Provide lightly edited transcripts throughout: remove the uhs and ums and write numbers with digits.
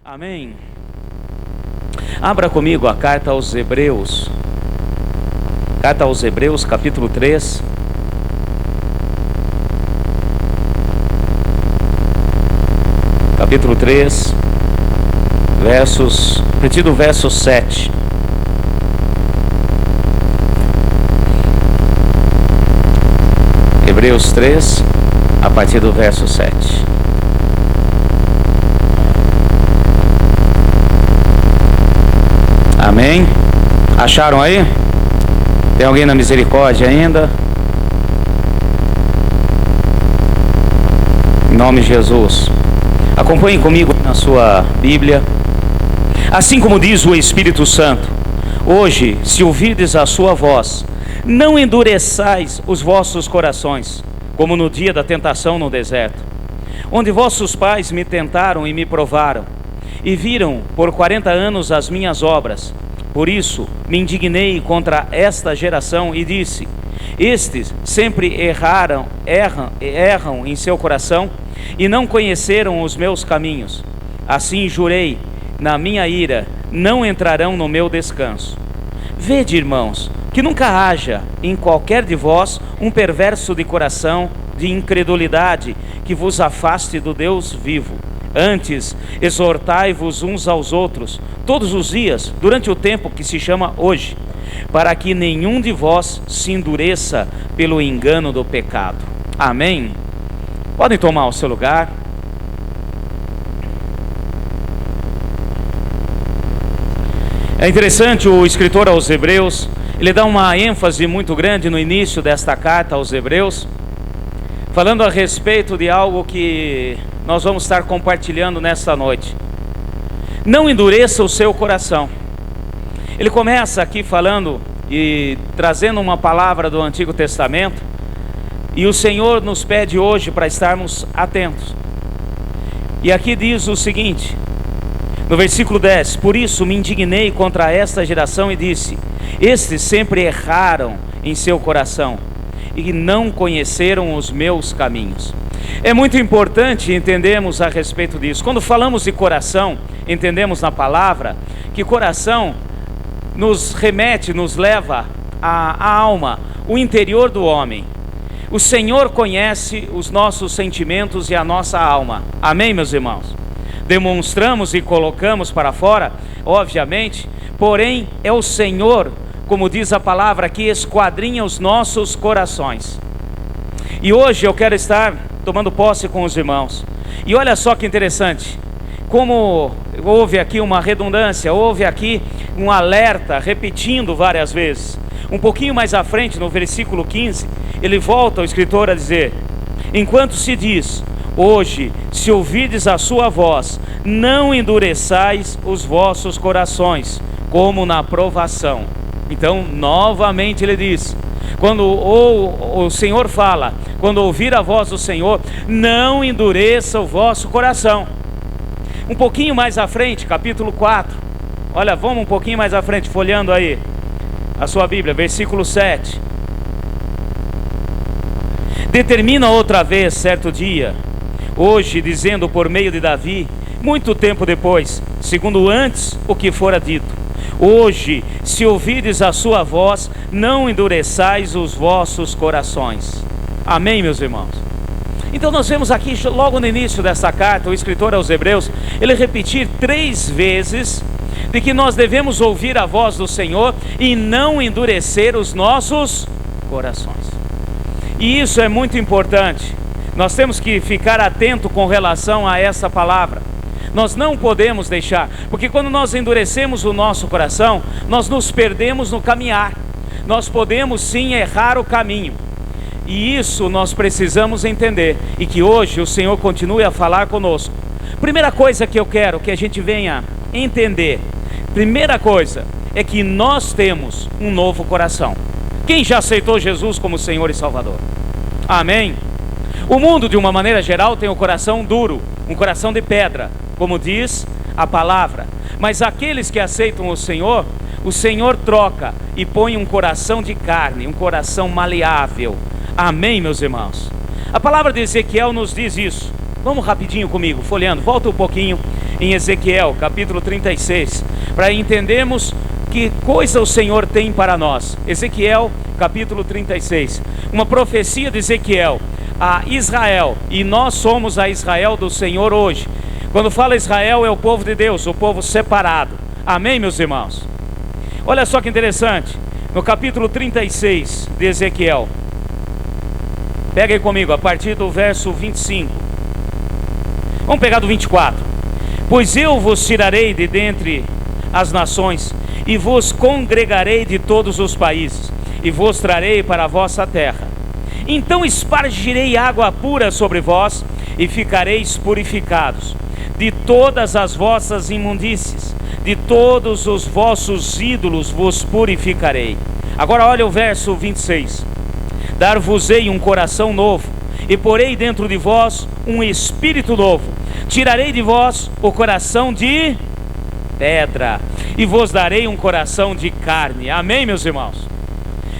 Amém. Abra comigo a carta aos Hebreus. Carta aos Hebreus, capítulo 3. Capítulo 3, a partir do verso 7. Hebreus 3, a partir do verso 7. Amém? Acharam aí? Tem alguém na misericórdia ainda? Em nome de Jesus. Acompanhe comigo na sua Bíblia. Assim como diz o Espírito Santo: hoje, se ouvirdes a sua voz, não endureçais os vossos corações, como no dia da tentação no deserto, onde vossos pais me tentaram e me provaram, e viram por 40 anos as minhas obras. Por isso me indignei contra esta geração e disse: estes sempre erram em seu coração, e não conheceram os meus caminhos. Assim jurei na minha ira: não entrarão no meu descanso. Vede, irmãos, que nunca haja em qualquer de vós um perverso de coração, de incredulidade, que vos afaste do Deus vivo. Antes, exortai-vos uns aos outros, todos os dias, durante o tempo que se chama hoje, para que nenhum de vós se endureça pelo engano do pecado. Amém? Podem tomar o seu lugar. É interessante, o escritor aos Hebreus, ele dá uma ênfase muito grande no início desta carta aos Hebreus, falando a respeito de algo que nós vamos estar compartilhando nesta noite. Não endureça o seu coração. Ele começa aqui falando e trazendo uma palavra do Antigo Testamento, e o Senhor nos pede hoje para estarmos atentos. E aqui diz o seguinte, no versículo 10: por isso me indignei contra esta geração e disse: estes sempre erraram em seu coração, e não conheceram os meus caminhos. É muito importante entendermos a respeito disso. Quando falamos de coração, entendemos na palavra que coração nos remete, nos leva à alma, o interior do homem. O Senhor conhece os nossos sentimentos e a nossa alma. Amém, meus irmãos? Demonstramos e colocamos para fora, obviamente, porém é o Senhor, como diz a palavra, que esquadrinha os nossos corações. E hoje eu quero estar tomando posse com os irmãos. E olha só que interessante, como houve aqui uma redundância, houve aqui um alerta, repetindo várias vezes. Um pouquinho mais à frente, no versículo 15, ele volta, o escritor, a dizer: enquanto se diz, hoje, se ouvirdes a sua voz, não endureçais os vossos corações, como na provação. Então, novamente ele diz, quando o Senhor fala, quando ouvir a voz do Senhor, não endureça o vosso coração. Um pouquinho mais à frente, capítulo 4, olha, vamos um pouquinho mais à frente, folhando aí a sua Bíblia, versículo 7. Determina outra vez, certo dia, hoje, dizendo por meio de Davi, muito tempo depois, segundo antes o que fora dito: hoje, se ouvirdes a sua voz, não endureçais os vossos corações. Amém, meus irmãos? Então nós vemos aqui, logo no início dessa carta, o escritor aos Hebreus, ele repetir 3 vezes de que nós devemos ouvir a voz do Senhor e não endurecer os nossos corações. E isso é muito importante. Nós temos que ficar atento com relação a essa palavra. Nós não podemos deixar, porque quando nós endurecemos o nosso coração, nós nos perdemos no caminhar. Nós podemos sim errar o caminho. E isso nós precisamos entender, e que hoje o Senhor continue a falar conosco. Primeira coisa que eu quero que a gente venha entender, primeira coisa, é que nós temos um novo coração. Quem já aceitou Jesus como Senhor e Salvador? Amém? O mundo, de uma maneira geral, tem um coração duro, um coração de pedra, como diz a palavra. Mas aqueles que aceitam o Senhor troca e põe um coração de carne, um coração maleável. Amém, meus irmãos? A palavra de Ezequiel nos diz isso. Vamos rapidinho comigo, folheando, volta um pouquinho. em Ezequiel, capítulo 36, para entendermos que coisa o Senhor tem para nós. Ezequiel, capítulo 36, uma profecia de Ezequiel a Israel, e nós somos a Israel do Senhor hoje. Quando fala Israel, é o povo de Deus, o povo separado. Amém, meus irmãos? Olha só que interessante, no capítulo 36 de Ezequiel, pega aí comigo, a partir do verso 25. Vamos pegar do 24. Pois eu vos tirarei de dentre as nações, e vos congregarei de todos os países, e vos trarei para a vossa terra. Então espargirei água pura sobre vós, e ficareis purificados. De todas as vossas imundícies, de todos os vossos ídolos vos purificarei. Agora olha o verso 26. Dar-vos-ei um coração novo, e porei dentro de vós um espírito novo. Tirarei de vós o coração de pedra, e vos darei um coração de carne. Amém, meus irmãos?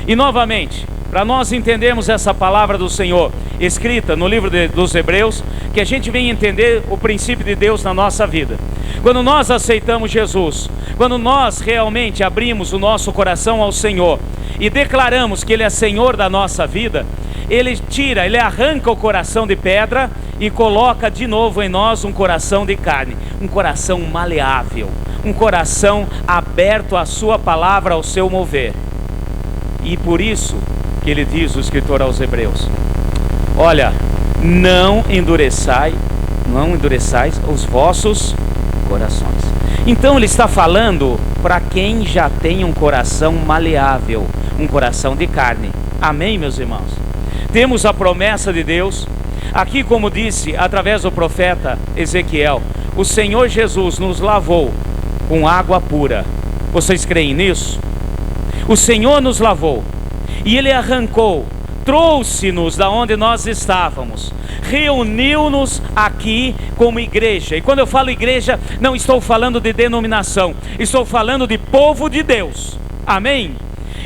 E novamente, para nós entendermos essa palavra do Senhor, escrita no livro dos Hebreus, que a gente venha entender o princípio de Deus na nossa vida. Quando nós aceitamos Jesus, quando nós realmente abrimos o nosso coração ao Senhor, e declaramos que Ele é Senhor da nossa vida, Ele arranca o coração de pedra, e coloca de novo em nós um coração de carne, um coração maleável, um coração aberto à sua palavra, ao seu mover. E por isso que ele diz, o escritor aos Hebreus, olha, não endureçais os vossos corações. Então ele está falando para quem já tem um coração maleável, um coração de carne. Amém, meus irmãos? Temos a promessa de Deus. Aqui, como disse através do profeta Ezequiel, o Senhor Jesus nos lavou com água pura. Vocês creem nisso? O Senhor nos lavou, e Ele arrancou, trouxe-nos da onde nós estávamos, reuniu-nos aqui como igreja. E quando eu falo igreja, não estou falando de denominação, estou falando de povo de Deus. Amém?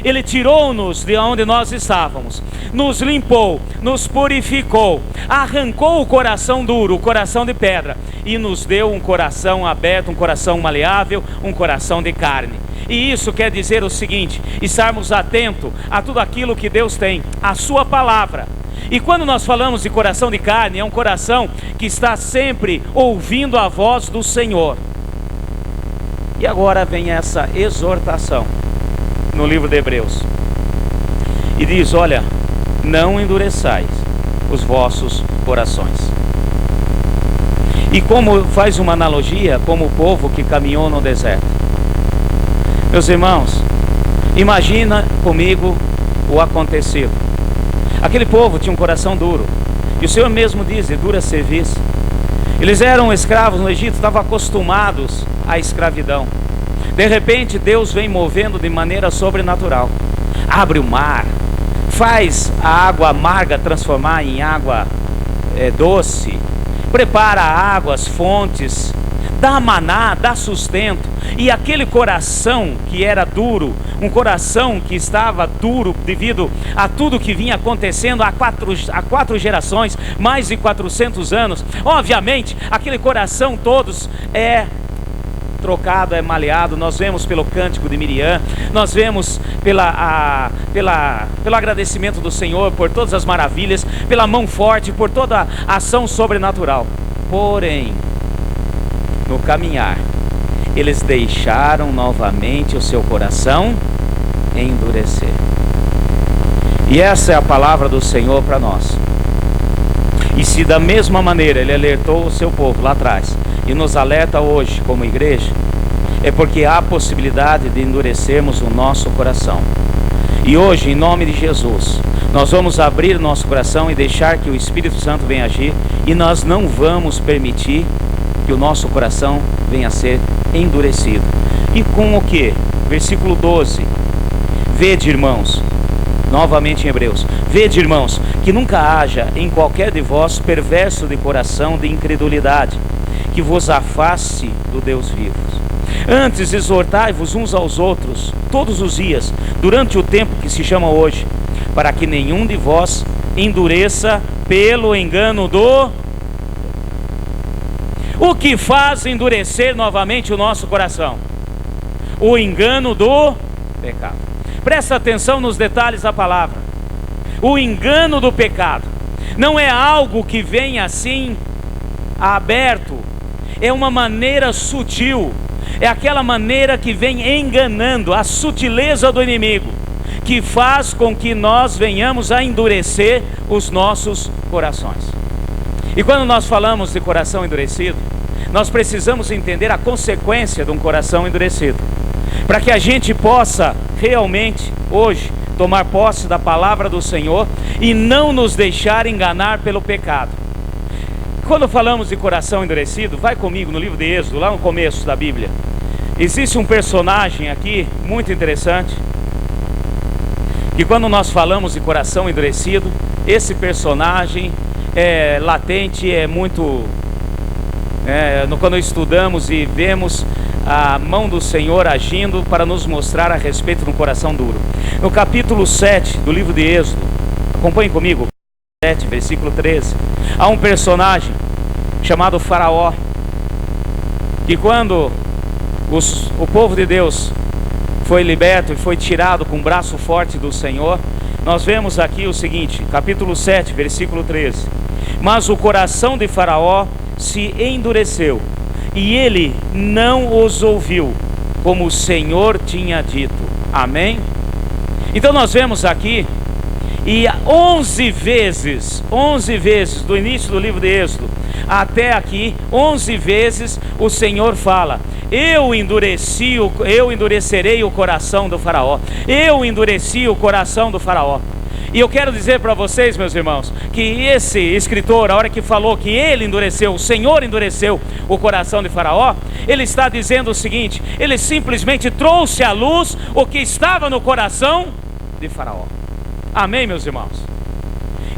Ele tirou-nos de onde nós estávamos, nos limpou, nos purificou, arrancou o coração duro, o coração de pedra, e nos deu um coração aberto, um coração maleável, um coração de carne. E isso quer dizer o seguinte: estarmos atentos a tudo aquilo que Deus tem, a sua palavra. E quando nós falamos de coração de carne, é um coração que está sempre ouvindo a voz do Senhor. E agora vem essa exortação no livro de Hebreus, e diz, olha, não endureçais os vossos corações. E como faz uma analogia, como o povo que caminhou no deserto. Meus irmãos, imagina comigo o acontecido. Aquele povo tinha um coração duro, e o Senhor mesmo diz, de dura cerviz. Eles eram escravos no Egito, estavam acostumados à escravidão. De repente Deus vem movendo de maneira sobrenatural, abre o mar, faz a água amarga transformar em água doce, prepara águas, fontes, dá maná, dá sustento. E aquele coração que era duro, um coração que estava duro devido a tudo que vinha acontecendo há quatro gerações, mais de 400 anos, obviamente aquele coração todos é trocado, é maleado. Nós vemos pelo cântico de Miriam, nós vemos pelo agradecimento do Senhor por todas as maravilhas, pela mão forte, por toda a ação sobrenatural. Porém, no caminhar, eles deixaram novamente o seu coração endurecer. E essa é a palavra do Senhor para nós. E se da mesma maneira Ele alertou o seu povo lá atrás, e nos alerta hoje como igreja, é porque há a possibilidade de endurecermos o nosso coração. E hoje, em nome de Jesus, nós vamos abrir nosso coração e deixar que o Espírito Santo venha agir, e nós não vamos permitir que o nosso coração venha a ser endurecido. E com o que? Versículo 12. Vede, irmãos, novamente em Hebreus, vede, irmãos, que nunca haja em qualquer de vós perverso de coração de incredulidade, que vos afaste do Deus vivo. Antes exortai-vos uns aos outros todos os dias, durante o tempo que se chama hoje, para que nenhum de vós endureça pelo engano do... O que faz endurecer novamente o nosso coração? O engano do pecado. Presta atenção nos detalhes da palavra. O engano do pecado não é algo que vem assim aberto, é uma maneira sutil, é aquela maneira que vem enganando, a sutileza do inimigo, que faz com que nós venhamos a endurecer os nossos corações. E quando nós falamos de coração endurecido, nós precisamos entender a consequência de um coração endurecido, para que a gente possa realmente hoje tomar posse da palavra do Senhor e não nos deixar enganar pelo pecado. Quando falamos de coração endurecido, vai comigo no livro de Êxodo, lá no começo da Bíblia. Existe um personagem aqui muito interessante, que quando nós falamos de coração endurecido, esse personagem é latente, é muito... quando estudamos e vemos a mão do Senhor agindo para nos mostrar a respeito de um coração duro. No capítulo 7 do livro de Êxodo, acompanhe comigo, 7, versículo 13, há um personagem chamado Faraó, que quando o povo de Deus foi liberto e foi tirado com o braço forte do Senhor, nós vemos aqui o seguinte, capítulo 7, versículo 13, mas o coração de Faraó se endureceu, e ele não os ouviu, como o Senhor tinha dito. Amém? Então nós vemos aqui, e 11 vezes, do início do livro de Êxodo até aqui, 11 vezes o Senhor fala: eu endurecerei o coração do Faraó, eu endureci o coração do Faraó. E eu quero dizer para vocês, meus irmãos, que esse escritor, a hora que falou que ele endureceu, o Senhor endureceu o coração de Faraó, ele está dizendo o seguinte: ele simplesmente trouxe à luz o que estava no coração de Faraó. Amém, meus irmãos?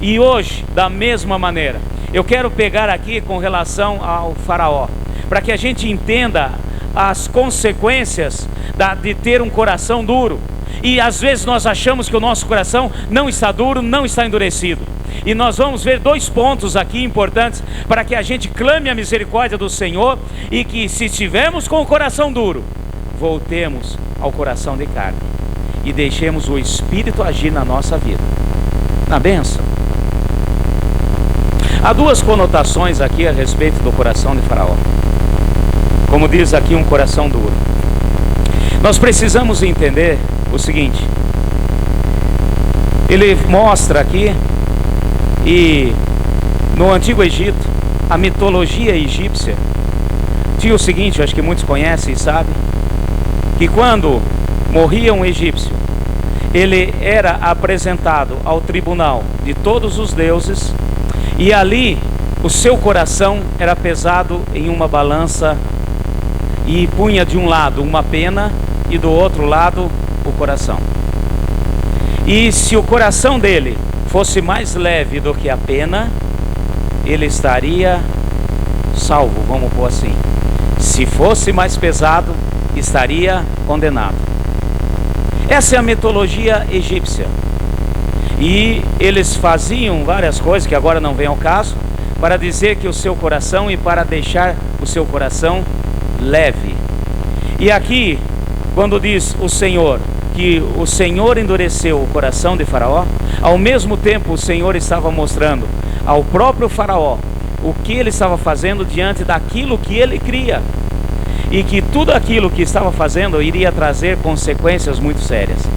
E hoje, da mesma maneira, eu quero pegar aqui com relação ao Faraó, para que a gente entenda as consequências de ter um coração duro. E às vezes nós achamos que o nosso coração não está duro, não está endurecido. E nós vamos ver dois pontos aqui importantes para que a gente clame a misericórdia do Senhor, e que, se estivermos com o coração duro, voltemos ao coração de carne e deixemos o Espírito agir na nossa vida, na bênção. Há duas conotações aqui a respeito do coração de Faraó. Como diz aqui, um coração duro. Nós precisamos entender o seguinte: ele mostra aqui, e no Antigo Egito, a mitologia egípcia tinha o seguinte, eu acho que muitos conhecem e sabem, que quando morria um egípcio, ele era apresentado ao tribunal de todos os deuses, e ali o seu coração era pesado em uma balança, e punha de um lado uma pena e do outro lado o coração. E se o coração dele fosse mais leve do que a pena, ele estaria salvo, vamos pôr assim. Se fosse mais pesado, estaria condenado. Essa é a mitologia egípcia. E eles faziam várias coisas que agora não vem ao caso, para dizer que o seu coração, e para deixar o seu coração leve. E aqui, quando diz o Senhor que o Senhor endureceu o coração de Faraó, ao mesmo tempo o Senhor estava mostrando ao próprio Faraó o que ele estava fazendo diante daquilo que ele cria, e que tudo aquilo que estava fazendo iria trazer consequências muito sérias.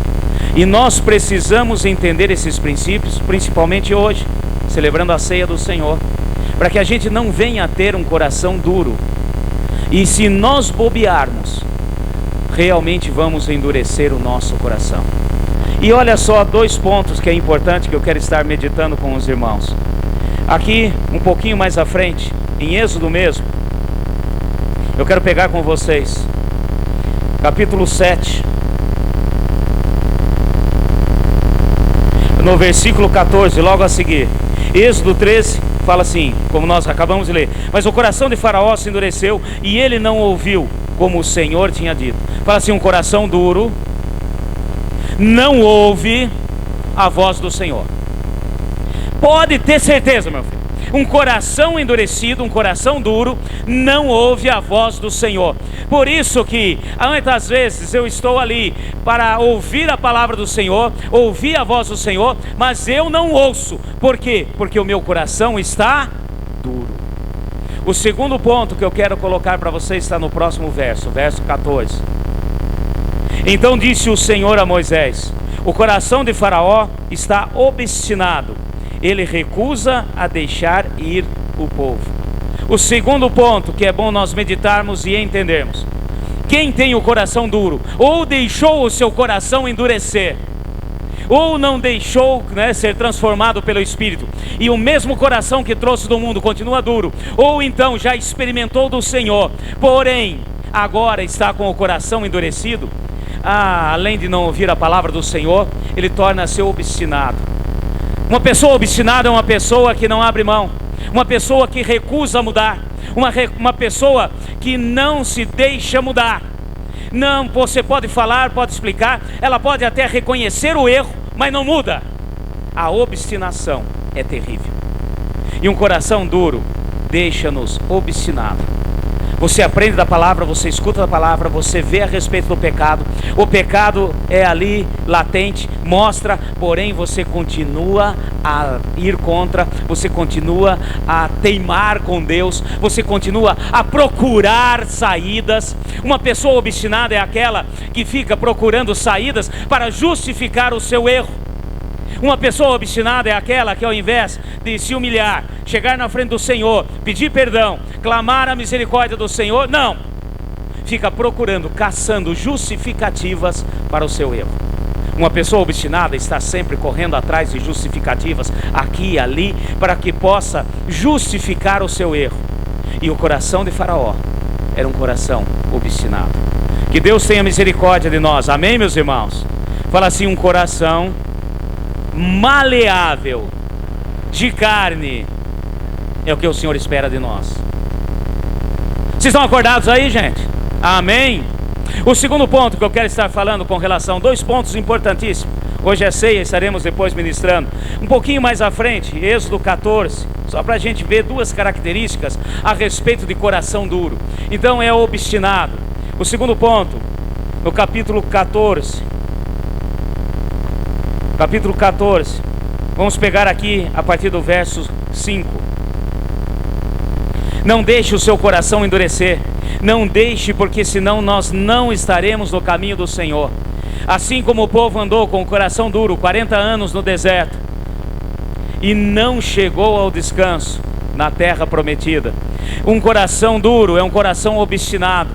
E nós precisamos entender esses princípios, principalmente hoje, celebrando a ceia do Senhor, para que a gente não venha a ter um coração duro. E se nós bobearmos, realmente vamos endurecer o nosso coração. E olha só, dois pontos que é importante, que eu quero estar meditando com os irmãos. Aqui, um pouquinho mais à frente, em Êxodo mesmo, eu quero pegar com vocês, capítulo 7, no versículo 14, logo a seguir. Êxodo 13, fala assim, como nós acabamos de ler: mas o coração de Faraó se endureceu, e ele não ouviu, como o Senhor tinha dito. Fala assim: um coração duro não ouve a voz do Senhor. Pode ter certeza, meu filho, Um coração endurecido, um coração duro, não ouve a voz do Senhor. Por isso que muitas vezes eu estou ali para ouvir a palavra do Senhor, ouvir a voz do Senhor, mas eu não ouço. Por quê? Porque o meu coração está duro. O segundo ponto que eu quero colocar para vocês está no próximo verso, verso 14. Então disse o Senhor a Moisés: o coração de Faraó está obstinado, ele recusa a deixar ir o povo. O segundo ponto que é bom nós meditarmos e entendermos: quem tem o coração duro, ou deixou o seu coração endurecer, ou não deixou, ser transformado pelo Espírito, e o mesmo coração que trouxe do mundo continua duro, ou então já experimentou do Senhor, porém agora está com o coração endurecido, além de não ouvir a palavra do Senhor, ele torna-se obstinado. Uma pessoa obstinada é uma pessoa que não abre mão, uma pessoa que recusa mudar, uma pessoa que não se deixa mudar. Não, você pode falar, pode explicar, ela pode até reconhecer o erro, mas não muda. A obstinação é terrível. E um coração duro deixa-nos obstinados. Você aprende da palavra, você escuta da palavra, você vê a respeito do pecado. O pecado é ali, latente, mostra, porém você continua a ir contra, você continua a teimar com Deus, você continua a procurar saídas. Uma pessoa obstinada é aquela que fica procurando saídas para justificar o seu erro. Uma pessoa obstinada é aquela que, ao invés de se humilhar, chegar na frente do Senhor, pedir perdão, clamar a misericórdia do Senhor, não, fica procurando, caçando justificativas para o seu erro. Uma pessoa obstinada está sempre correndo atrás de justificativas aqui e ali, para que possa justificar o seu erro. E o coração de Faraó era um coração obstinado. Que Deus tenha misericórdia de nós, amém, meus irmãos? Fala assim: um coração maleável, de carne, é o que o Senhor espera de nós. Vocês estão acordados aí, gente? Amém? O segundo ponto que eu quero estar falando com relação, dois pontos importantíssimos. Hoje é ceia, estaremos depois ministrando. Um pouquinho mais à frente, Êxodo 14, só para a gente ver duas características a respeito de coração duro. Então é obstinado. O segundo ponto, no capítulo 14, vamos pegar aqui a partir do verso 5. Não deixe o seu coração endurecer, não deixe, porque senão nós não estaremos no caminho do Senhor. Assim como o povo andou com o coração duro 40 anos no deserto e não chegou ao descanso na terra prometida. Um coração duro é um coração obstinado.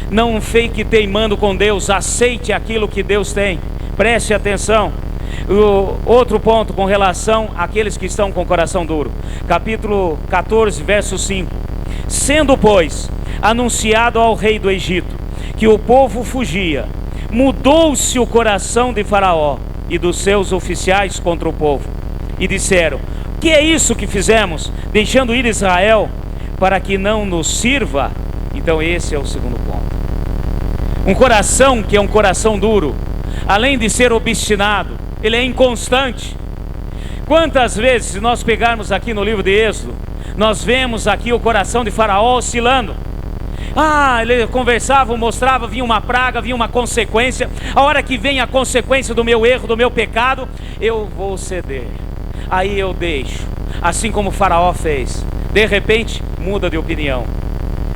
Não fique teimando com Deus, aceite aquilo que Deus tem, preste atenção. O outro ponto com relação àqueles que estão com o coração duro, capítulo 14, verso 5. Sendo, pois, anunciado ao rei do Egito que o povo fugia, mudou-se o coração de Faraó e dos seus oficiais contra o povo, e disseram: que é isso que fizemos, deixando ir Israel, para que não nos sirva? Então esse é o segundo ponto. Um coração que é um coração duro, além de ser obstinado, ele é inconstante. Quantas vezes, se nós pegarmos aqui no livro de Êxodo, nós vemos aqui o coração de Faraó oscilando. Ele conversava, mostrava, vinha uma praga, vinha uma consequência. A hora que vem a consequência do meu erro, do meu pecado, eu vou ceder, aí eu deixo. Assim como Faraó fez. De repente muda de opinião,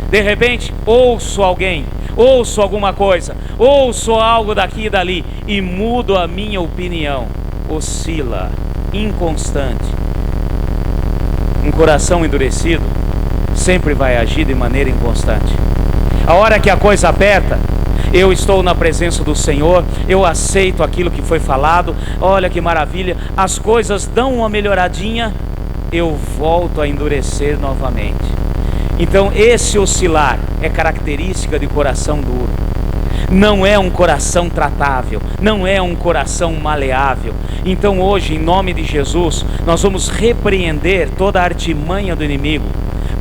de repente ouço alguém, ouço alguma coisa, ouço algo daqui e dali, e mudo a minha opinião. Oscila, inconstante. Um coração endurecido sempre vai agir de maneira inconstante. A hora que a coisa aperta, eu estou na presença do Senhor, eu aceito aquilo que foi falado, olha que maravilha, as coisas dão uma melhoradinha, eu volto a endurecer novamente. Então esse oscilar é característica de coração duro. Não é um coração tratável, não é um coração maleável. Então hoje, em nome de Jesus, nós vamos repreender toda a artimanha do inimigo,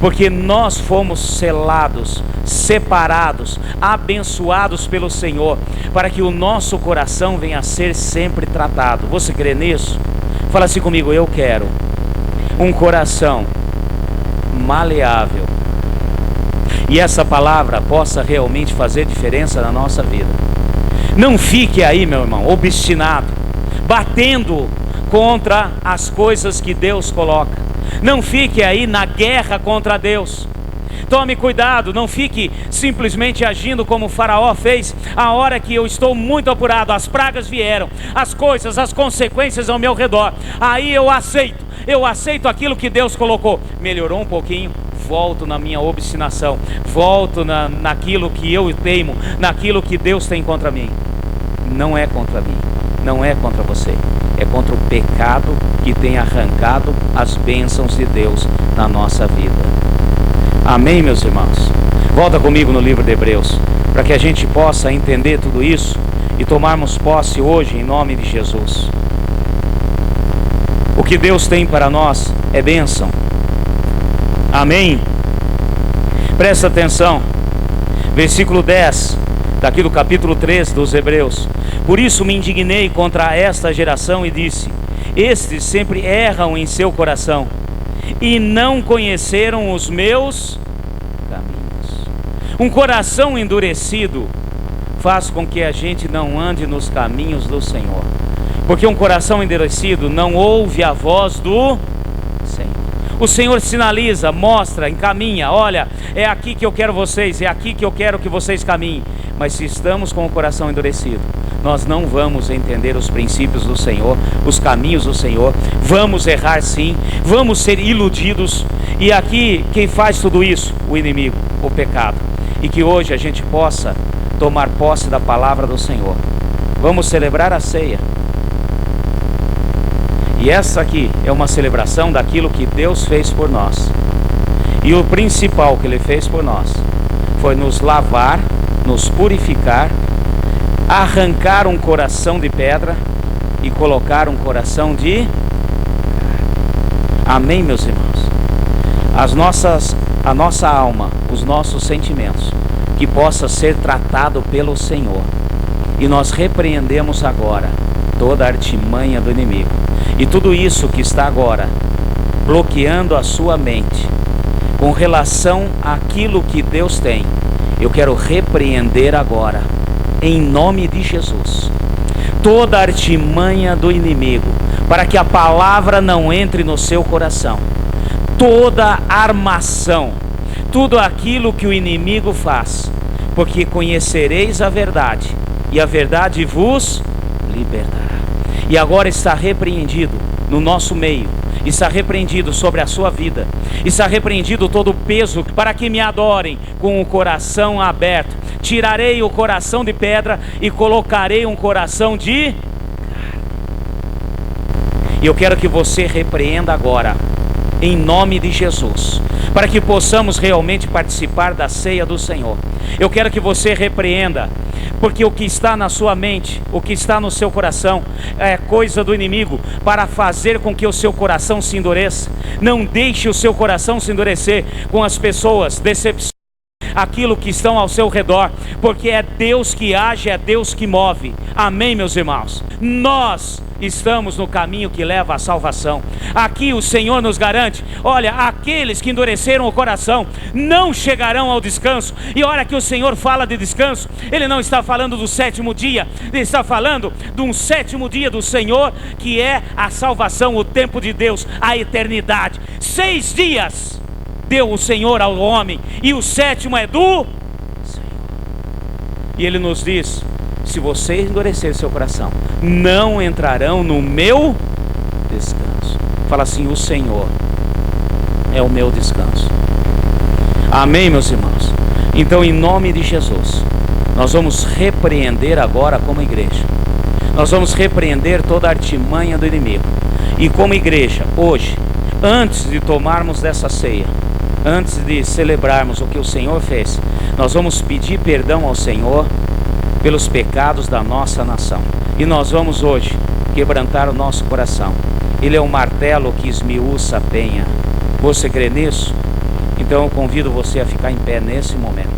porque nós fomos selados, separados, abençoados pelo Senhor, para que o nosso coração venha a ser sempre tratado. Você crê nisso? Fala assim comigo: eu quero um coração maleável. E essa palavra possa realmente fazer diferença na nossa vida. Não fique aí, meu irmão, obstinado, batendo contra as coisas que Deus coloca. Não fique aí na guerra contra Deus. Tome cuidado, não fique simplesmente agindo como o faraó fez. A hora que eu estou muito apurado, as pragas vieram, as coisas, as consequências ao meu redor, aí eu aceito aquilo que Deus colocou. Melhorou um pouquinho, volto na minha obstinação, volto naquilo que eu teimo, naquilo que Deus tem contra mim. Não é contra mim, não é contra você, é contra o pecado que tem arrancado as bênçãos de Deus na nossa vida. Amém, meus irmãos? Volta comigo no livro de Hebreus, para que a gente possa entender tudo isso e tomarmos posse hoje em nome de Jesus. O que Deus tem para nós é bênção. Amém? Presta atenção, versículo 10, daqui do capítulo 3 dos Hebreus. Por isso me indignei contra esta geração e disse: estes sempre erram em seu coração e não conheceram os meus caminhos. Um coração endurecido faz com que a gente não ande nos caminhos do Senhor, porque um coração endurecido não ouve a voz do Senhor. O Senhor sinaliza, mostra, encaminha: olha, é aqui que eu quero vocês, é aqui que eu quero que vocês caminhem. Mas se estamos com o coração endurecido, nós não vamos entender os princípios do Senhor, os caminhos do Senhor. Vamos errar sim, vamos ser iludidos. E aqui quem faz tudo isso? O inimigo, o pecado. E que hoje a gente possa tomar posse da palavra do Senhor. Vamos celebrar a ceia. E essa aqui é uma celebração daquilo que Deus fez por nós. E o principal que Ele fez por nós foi nos lavar, nos purificar, arrancar um coração de pedra e colocar um coração de carne. Amém, meus irmãos? A nossa alma, os nossos sentimentos, que possa ser tratado pelo Senhor. E nós repreendemos agora toda a artimanha do inimigo. E tudo isso que está agora bloqueando a sua mente com relação àquilo que Deus tem, eu quero repreender agora, em nome de Jesus, toda a artimanha do inimigo, para que a palavra não entre no seu coração, toda armação, tudo aquilo que o inimigo faz, porque conhecereis a verdade, e a verdade vos libertará. E agora está repreendido no nosso meio, está repreendido sobre a sua vida, está repreendido todo o peso, para que me adorem com o coração aberto. Tirarei o coração de pedra e colocarei um coração de carne. E eu quero que você repreenda agora, em nome de Jesus, para que possamos realmente participar da ceia do Senhor. Eu quero que você repreenda, porque o que está na sua mente, o que está no seu coração, é coisa do inimigo, para fazer com que o seu coração se endureça. Não deixe o seu coração se endurecer com as pessoas, decepções, aquilo que estão ao seu redor, porque é Deus que age, é Deus que move. Amém, meus irmãos? Nós estamos no caminho que leva à salvação. Aqui o Senhor nos garante: olha, aqueles que endureceram o coração não chegarão ao descanso. E olha que o Senhor fala de descanso, Ele não está falando do sétimo dia, Ele está falando de um sétimo dia do Senhor, que é a salvação, o tempo de Deus, a eternidade. 6 dias deu o Senhor ao homem, e o sétimo é do Senhor. E Ele nos diz: se você endurecer seu coração, não entrarão no meu descanso. Fala assim: o Senhor é o meu descanso. Amém, meus irmãos? Então, em nome de Jesus, nós vamos repreender agora como igreja. Nós vamos repreender toda a artimanha do inimigo. E como igreja, hoje, antes de tomarmos dessa ceia, antes de celebrarmos o que o Senhor fez, nós vamos pedir perdão ao Senhor pelos pecados da nossa nação. E nós vamos hoje quebrantar o nosso coração. Ele é um martelo que esmiuça a penha. Você crê nisso? Então eu convido você a ficar em pé nesse momento.